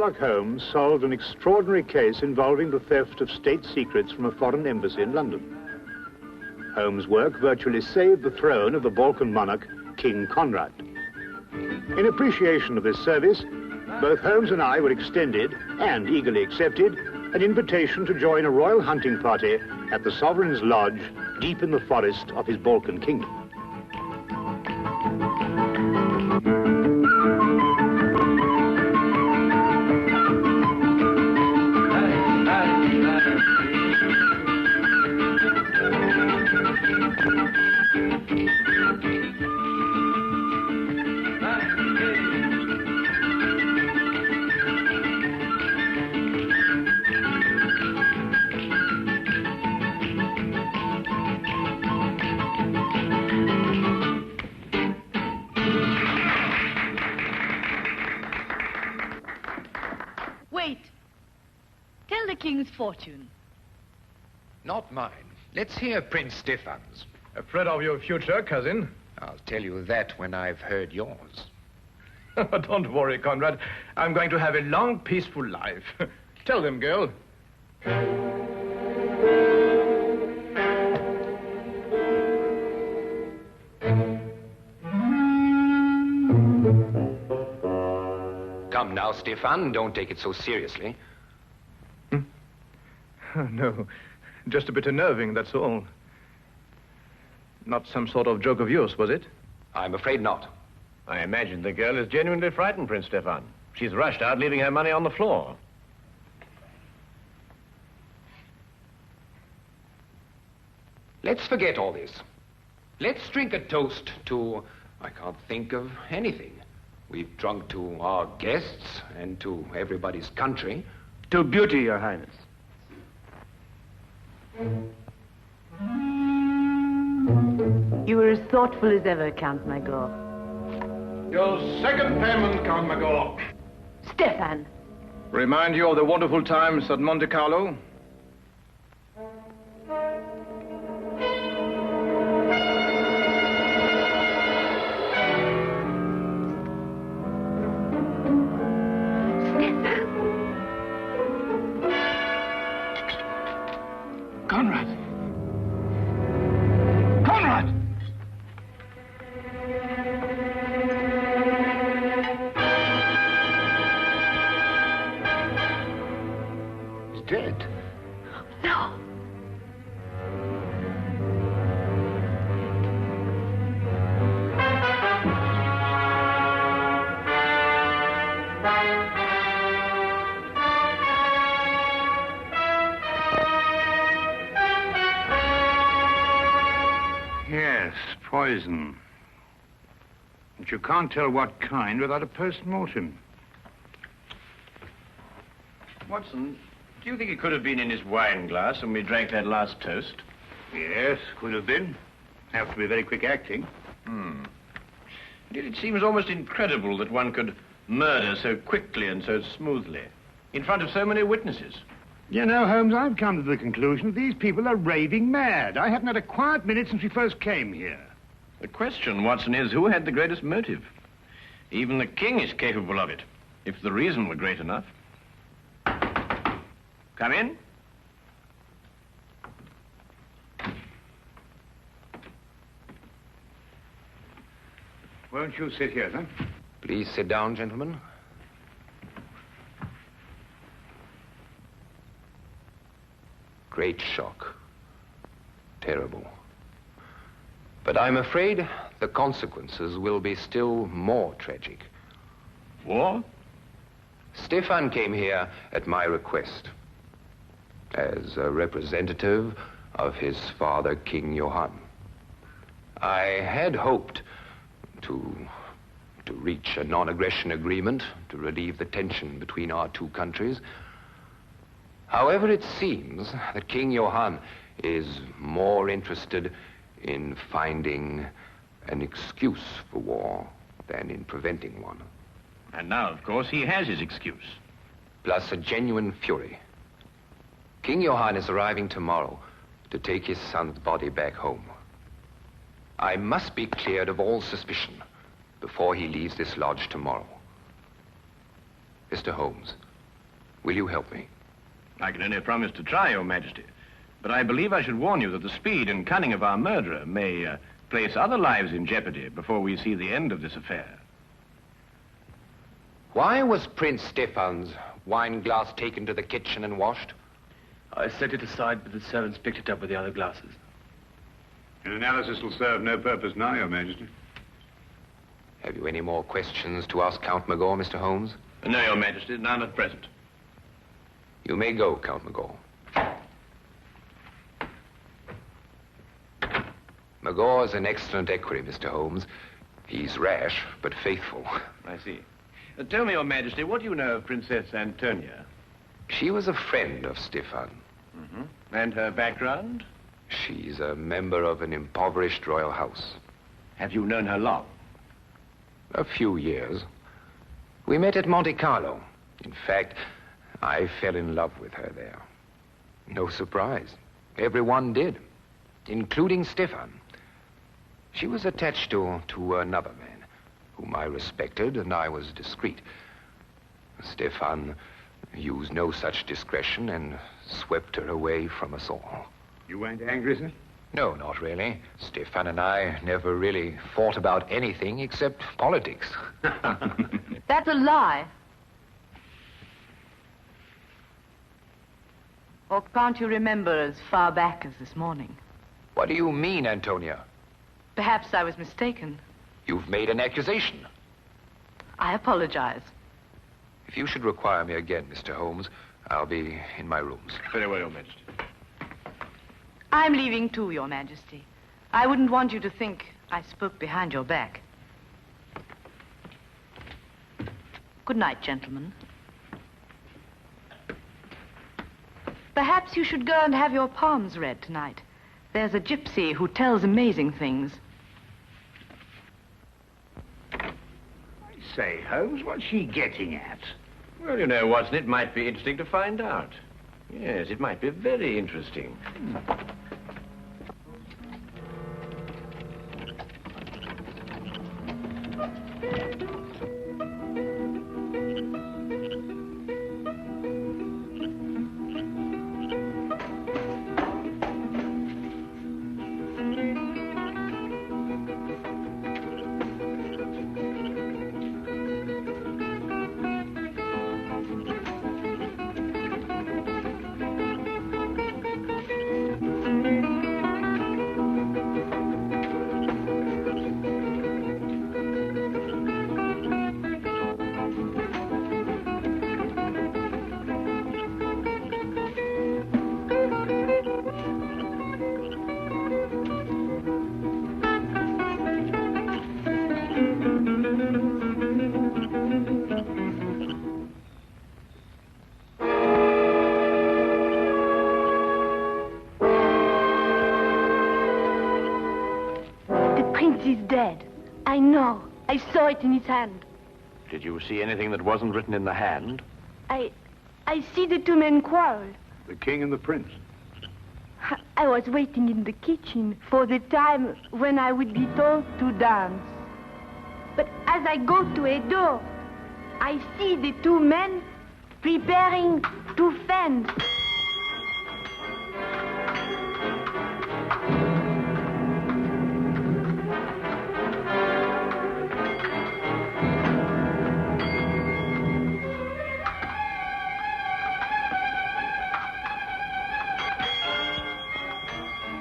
Sherlock Holmes solved an extraordinary case involving the theft of state secrets from a foreign embassy in London. Holmes' work virtually saved the throne of the Balkan monarch, King Conrad. In appreciation of this service, both Holmes and I were extended, and eagerly accepted, an invitation to join a royal hunting party at the Sovereign's Lodge, deep in the forest of his Balkan kingdom. Wait. Tell the king's fortune. Not mine. Let's hear Prince Stefan's. Afraid of your future, cousin? I'll tell you that when I've heard yours. Don't worry, Conrad. I'm going to have a long, peaceful life. Tell them, girl. Come now, Stefan, don't take it so seriously. No, just a bit unnerving, that's all. Not some sort of joke of yours, was it? I'm afraid not. I imagine the girl is genuinely frightened, Prince Stefan. She's rushed out, leaving her money on the floor. Let's forget all this. Let's drink a toast to... I can't think of anything. We've drunk to our guests and to everybody's country. To beauty, Your Highness. You were as thoughtful as ever, Count Magor. Your second payment, Count Magor. Stefan. Remind you of the wonderful times at Monte Carlo? Conrad! Conrad! He's dead. No. Yes, poison. But you can't tell what kind without a post-mortem. Watson, do you think it could have been in his wine glass when we drank that last toast? Yes, could have been. Have to be very quick acting. Indeed, it seems almost incredible that one could murder so quickly and so smoothly in front of so many witnesses. You know, Holmes, I've come to the conclusion that these people are raving mad. I haven't had a quiet minute since we first came here. The question, Watson, is who had the greatest motive? Even the king is capable of it, if the reason were great enough. Come in. Won't you sit here, then? Please sit down, gentlemen. Great shock. Terrible. But I'm afraid the consequences will be still more tragic. War? Stefan came here at my request as a representative of his father, King Johann. I had hoped to reach a non-aggression agreement to relieve the tension between our two countries. However, it seems that King Johann is more interested in finding an excuse for war than in preventing one. And now, of course, he has his excuse. Plus a genuine fury. King Johann is arriving tomorrow to take his son's body back home. I must be cleared of all suspicion before he leaves this lodge tomorrow. Mr. Holmes, Will you help me? I can only promise to try, Your Majesty. But I believe I should warn you that the speed and cunning of our murderer may place other lives in jeopardy before we see the end of this affair. Why was Prince Stefan's wine glass taken to the kitchen and washed? I set it aside, but the servants picked it up with the other glasses. An analysis will serve no purpose now, Your Majesty. Have you any more questions to ask Count Magor, Mr. Holmes? No, Your Majesty, none at present. You may go, Count Magor. Magor is an excellent equerry, Mr. Holmes. He's rash, but faithful. I see. Tell me, Your Majesty, what do you know of Princess Antonia? She was a friend of Stefan. Mm-hmm. And her background? She's a member of an impoverished royal house. Have you known her long? A few years. We met at Monte Carlo. In fact, I fell in love with her there. No surprise. Everyone did, including Stefan. She was attached to another man, whom I respected, and I was discreet. Stefan used no such discretion and swept her away from us all. You weren't angry, sir? No, not really. Stefan and I never really fought about anything except politics. That's a lie. Or can't you remember as far back as this morning? What do you mean, Antonia? Perhaps I was mistaken. You've made an accusation. I apologize. If you should require me again, Mr. Holmes, I'll be in my rooms. Very well, Your Majesty. I'm leaving too, Your Majesty. I wouldn't want you to think I spoke behind your back. Good night, gentlemen. Perhaps you should go and have your palms read tonight. There's a gypsy who tells amazing things. I say, Holmes, what's she getting at? Well, you know, Watson, it might be interesting to find out. Yes, it might be very interesting. He's dead. I know. I saw it in his hand. Did you see anything that wasn't written in the hand? I see the two men quarrel. The king and the prince. I was waiting in the kitchen for the time when I would be told to dance. But as I go to a door, I see the two men preparing to fence.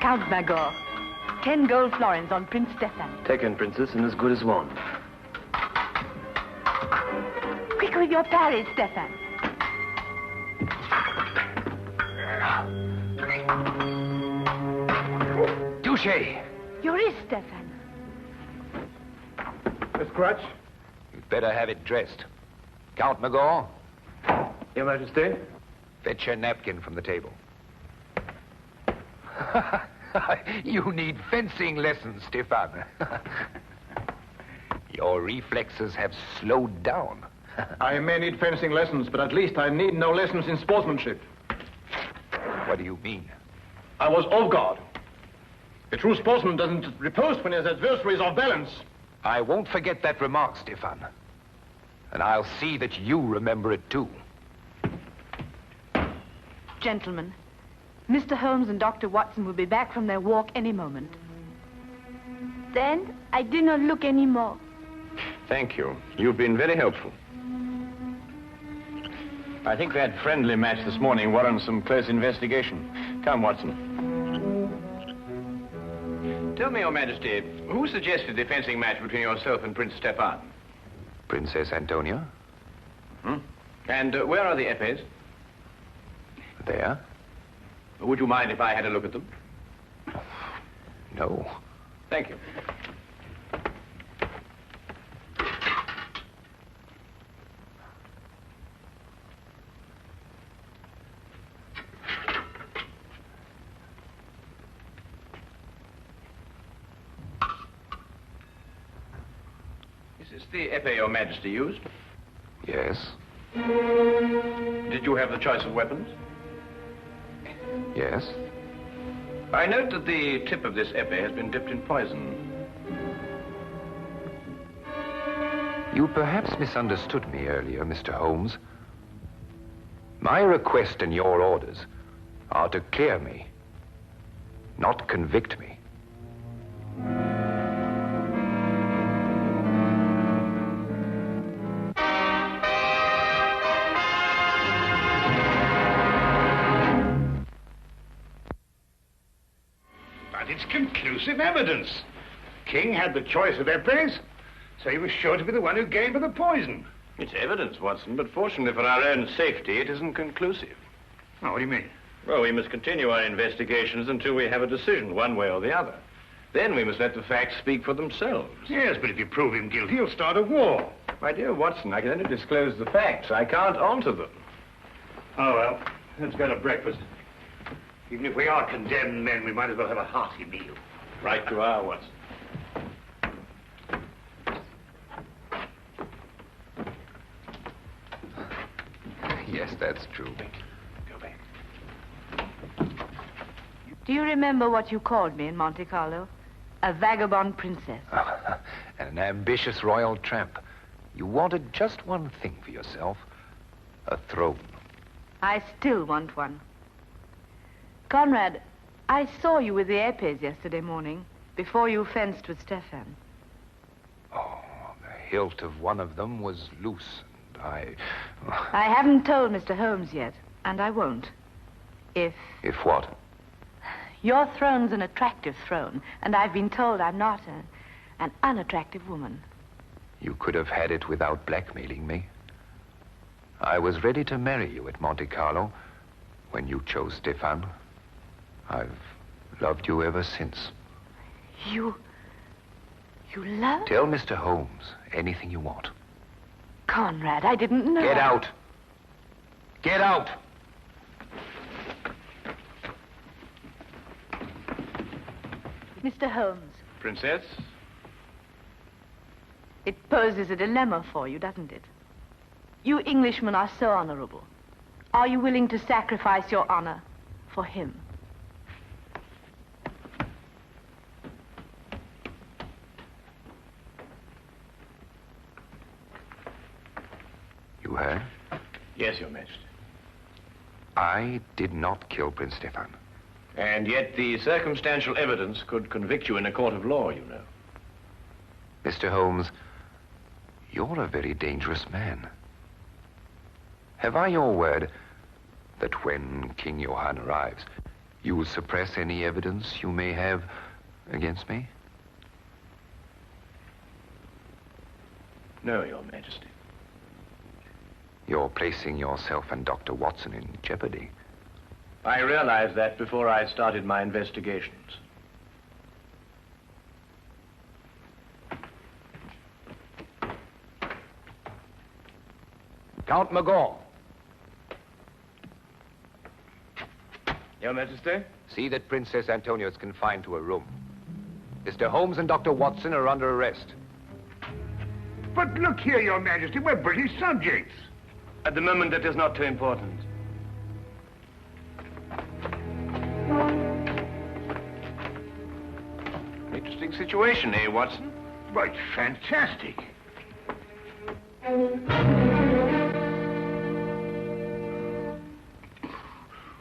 Count Magor, 10 gold florins on Prince Stefan. Taken, Princess, and as good as one. Quick with your parry, Stefan. Touche! Your wrist, Stefan. Miss Crutch? You'd better have it dressed. Count Magor, Your Majesty? fetch your napkin from the table. You need fencing lessons, Stefan. Your reflexes have slowed down. I may need fencing lessons, but at least I need no lessons in sportsmanship. What do you mean? I was off guard. A true sportsman doesn't riposte when his adversary is off balance. I won't forget that remark, Stefan. And I'll see that you remember it too. Gentlemen, Mr. Holmes and Dr. Watson will be back from their walk any moment. Then I do not look anymore. Thank you. You've been very helpful. I think that friendly match this morning warrants some close investigation. Come, Watson. Tell me, Your Majesty, who suggested the fencing match between yourself and Prince Stefan? Princess Antonia? Hmm? And where are the épées? There? Would you mind if I had a look at them? No. Thank you. Is this the épée Your Majesty used? Yes. Did you have the choice of weapons? Yes. I note that the tip of this épée has been dipped in poison. You perhaps misunderstood me earlier, Mr. Holmes. My request and your orders are to clear me, not convict me. But it's conclusive evidence. King had the choice of épées, so he was sure to be the one who gave her the poison. It's evidence, Watson, but fortunately for our own safety, it isn't conclusive. Oh, what do you mean? Well, we must continue our investigations until we have a decision, one way or the other. Then we must let the facts speak for themselves. Yes, but if you prove him guilty, you'll start a war. My dear Watson, I can only disclose the facts. I can't alter them. Oh, well, let's go to breakfast. Even if we are condemned men, we might as well have a hearty meal. Right you are, Watson. Yes, that's true. Go back. Do you remember what you called me in Monte Carlo? A vagabond princess. And an ambitious royal tramp. You wanted just one thing for yourself, a throne. I still want one. Conrad, I saw you with the épées yesterday morning, before you fenced with Stefan. Oh, the hilt of one of them was loose, and I haven't told Mr. Holmes yet, and I won't. If what? your throne's an attractive throne, and I've been told I'm not an unattractive woman. You could have had it without blackmailing me. I was ready to marry you at Monte Carlo when you chose Stefan. I've loved you ever since. You love? Tell Mr. Holmes anything you want. Conrad, I didn't know. Get out. Get out. Mr. Holmes, Princess? it poses a dilemma for you, doesn't it? You Englishmen are so honorable. Are you willing to sacrifice your honor for him? You heard? Yes, Your Majesty. I did not kill Prince Stefan. And yet the circumstantial evidence could convict you in a court of law, you know. Mr. Holmes, you're a very dangerous man. Have I your word that when King Johann arrives, you will suppress any evidence you may have against me? No, Your Majesty. You're placing yourself and Dr. Watson in jeopardy. I realized that before I started my investigations. Count Magor. Your Majesty? See that Princess Antonia is confined to a room. Mr. Holmes and Dr. Watson are under arrest. But look here, Your Majesty, we're British subjects. At the moment, that is not too important. Interesting situation, eh, Watson? Right, fantastic.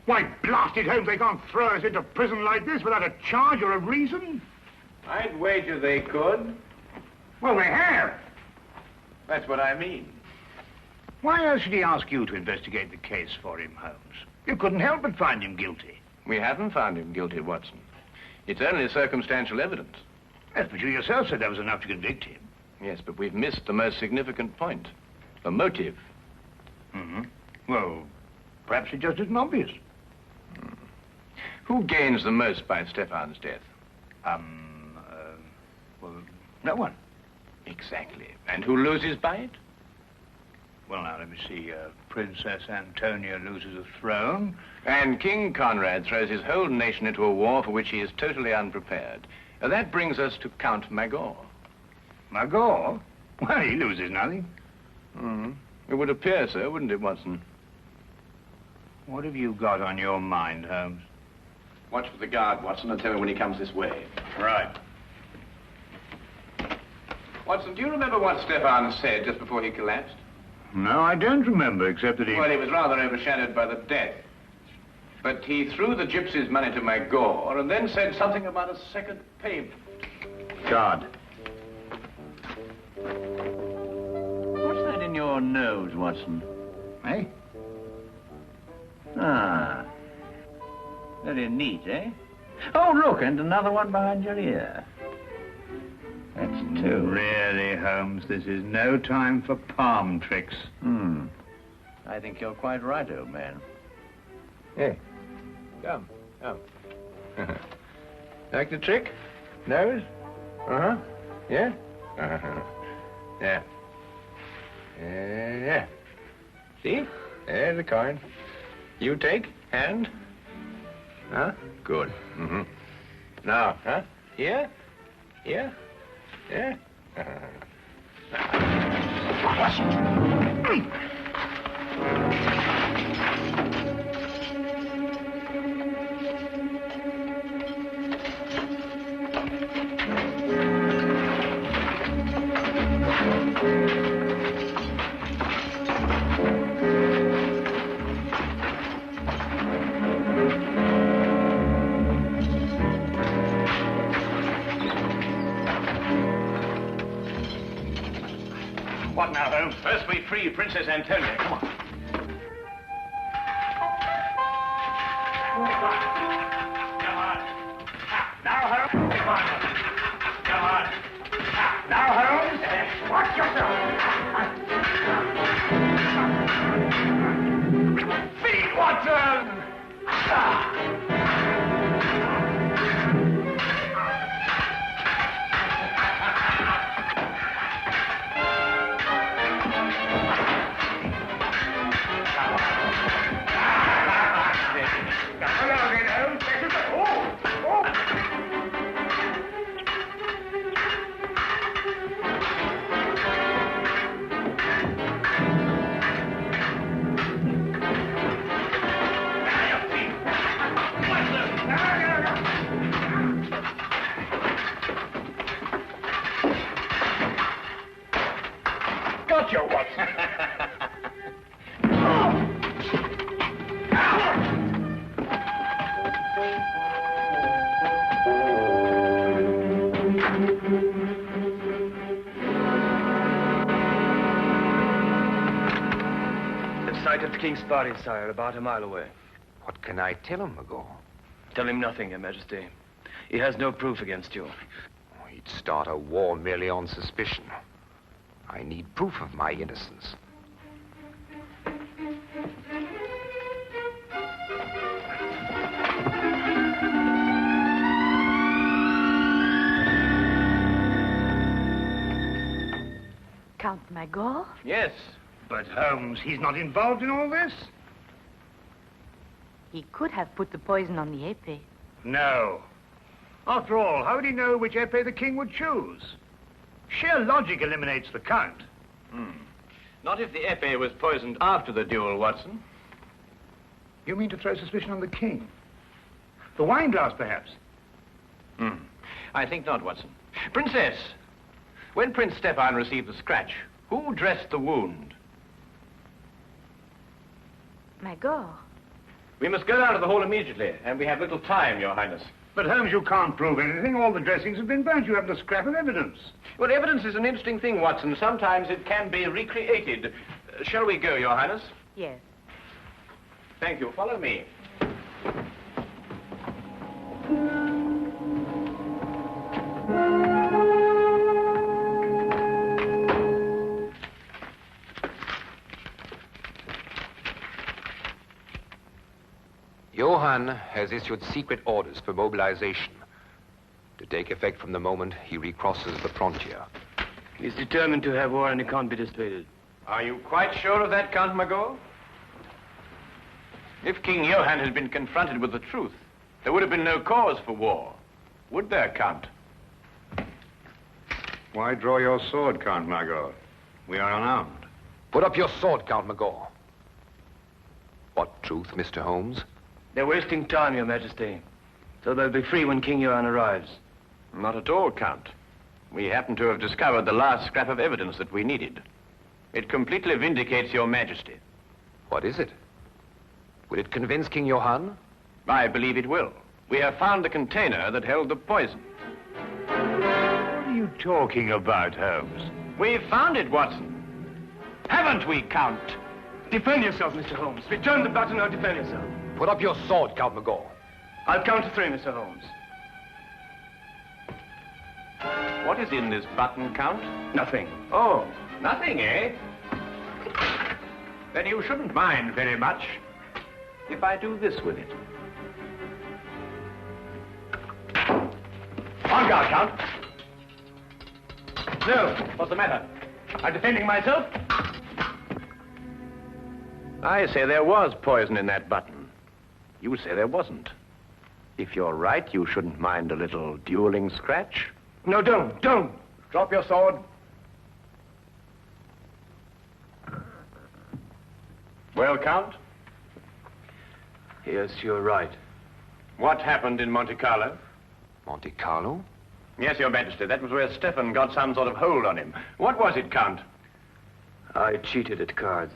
Why, blast it, Holmes, they can't throw us into prison like this without a charge or a reason. I'd wager they could. Well, they have. That's what I mean. Why else should he ask you to investigate the case for him, Holmes? You couldn't help but find him guilty. We haven't found him guilty, Watson. It's only circumstantial evidence. Yes, but you yourself said that was enough to convict him. Yes, but we've missed the most significant point. The motive. Mm-hmm. Well, perhaps it just isn't obvious. Who gains the most by Stefan's death? Well, no one. Exactly. And who loses by it? Well, now, let me see. Princess Antonia loses a throne. And King Conrad throws his whole nation into a war for which he is totally unprepared. That brings us to Count Magor. Magor? Well, he loses nothing. It would appear so, wouldn't it, Watson? What have you got on your mind, Holmes? Watch for the guard, Watson, and tell me when he comes this way. Right. Watson, do you remember what Stefan said just before he collapsed? No, I don't remember, except that he... Well, he was rather overshadowed by the death. But he threw the gypsies' money to Magor and then said something about a second payment. God. What's that in your nose, Watson? Eh? Ah. Very neat, eh? Oh, look, and another one behind your ear. That's two. Really, Holmes, this is no time for palm tricks. I think you're quite right, old man. Hey, come. Like the trick? Nose? Uh-huh. Yeah? Uh-huh. Yeah. Yeah. See? There's the coin. You take, hand. Huh? Good. Now, huh? Here? Here? Yeah? What now, Holmes? First we free Princess Antonia. Come on. Come on. Now, Holmes. Come on. Come on. Now, Holmes. Watch yourself. Feed, Watson. Gotcha, Watson. In sight of the king's body, sire, about a mile away. What can I tell him, Magor? Tell him nothing, Your Majesty. He has no proof against you. He'd start a war merely on suspicion. I need proof of my innocence. Count Magor? Yes. But, Holmes, he's not involved in all this? He could have put the poison on the épée. No. After all, how would he know which épée the king would choose? Sheer logic eliminates the count. Not if the épée was poisoned after the duel, Watson. You mean to throw suspicion on the king? The wine glass, perhaps? I think not, Watson. Princess, when Prince Stefan received the scratch, who dressed the wound? Magor. We must go down to the hall immediately, and we have little time, Your Highness. But Holmes, you can't prove anything. All the dressings have been burnt. You haven't a scrap of evidence. Well, evidence is an interesting thing, Watson. Sometimes it can be recreated. Shall we go, Your Highness? Yes. Thank you. Follow me. Johann has issued secret orders for mobilization to take effect from the moment he recrosses the frontier. He's determined to have war and he can't be dissuaded. Are you quite sure of that, Count Margot? If King Johann had been confronted with the truth, there would have been no cause for war. Would there, Count? Why draw your sword, Count Margot? We are unarmed. Put up your sword, Count Margot. What truth, Mr. Holmes? They're wasting time, Your Majesty. So they'll be free when King Johann arrives. Not at all, Count. We happen to have discovered the last scrap of evidence that we needed. It completely vindicates Your Majesty. What is it? Will it convince King Johann? I believe it will. We have found the container that held the poison. What are you talking about, Holmes? We've found it, Watson. Haven't we, Count? Defend yourself, Mr. Holmes. Return the button or defend yourself. Put up your sword, Count Margot. I'll count to 3, Mr. Holmes. What is in this button, Count? Nothing. Oh, nothing, eh? Then you shouldn't mind very much if I do this with it. On guard, Count. No, what's the matter? I'm defending myself. I say there was poison in that button. You say there wasn't. If you're right, you shouldn't mind a little dueling scratch. No, don't. Drop your sword. Well, Count? Yes, you're right. What happened in Monte Carlo? Monte Carlo? Yes, Your Majesty. That was where Stefan got some sort of hold on him. What was it, Count? I cheated at cards.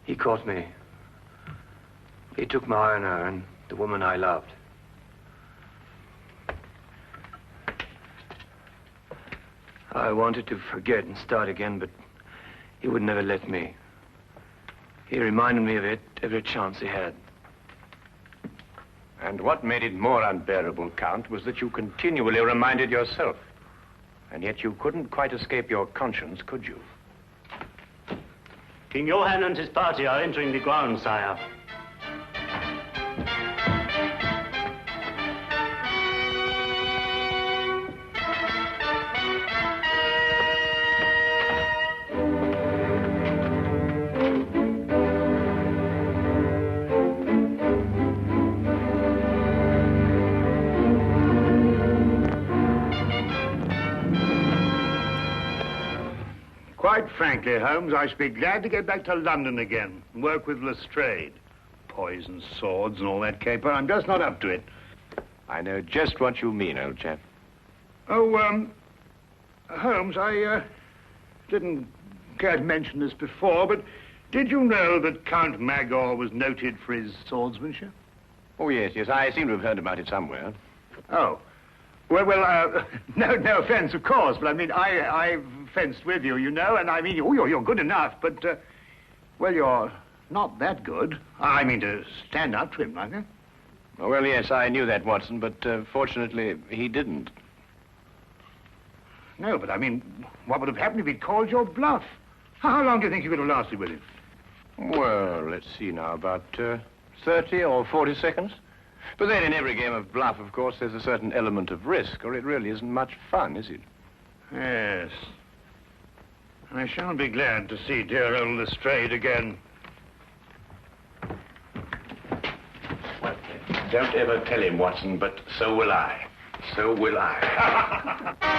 He caught me. He took my honor and the woman I loved. I wanted to forget and start again, but he would never let me. He reminded me of it every chance he had. And what made it more unbearable, Count, was that you continually reminded yourself. And yet you couldn't quite escape your conscience, could you? King Johann and his party are entering the grounds, sire. Quite frankly, Holmes, I should be glad to get back to London again and work with Lestrade. Poison swords and all that caper. I'm just not up to it. I know just what you mean, old chap. Oh, Holmes, I didn't care to mention this before, but did you know that Count Magor was noted for his swordsmanship? Oh, yes, I seem to have heard about it somewhere. Oh. Well, no offense, of course, but I mean, I've fenced with you, you know, and I mean, you're good enough, but, well, you're not that good. I mean, to stand up to him like that. Oh, well, yes, I knew that, Watson, but fortunately, he didn't. No, but I mean, what would have happened if he'd called your bluff? How long do you think you could have lasted with him? Well, let's see now, about 30 or 40 seconds. But then in every game of bluff, of course, there's a certain element of risk, or it really isn't much fun, is it? Yes. I shall be glad to see dear old Lestrade again. Well, don't ever tell him, Watson, but so will I. So will I.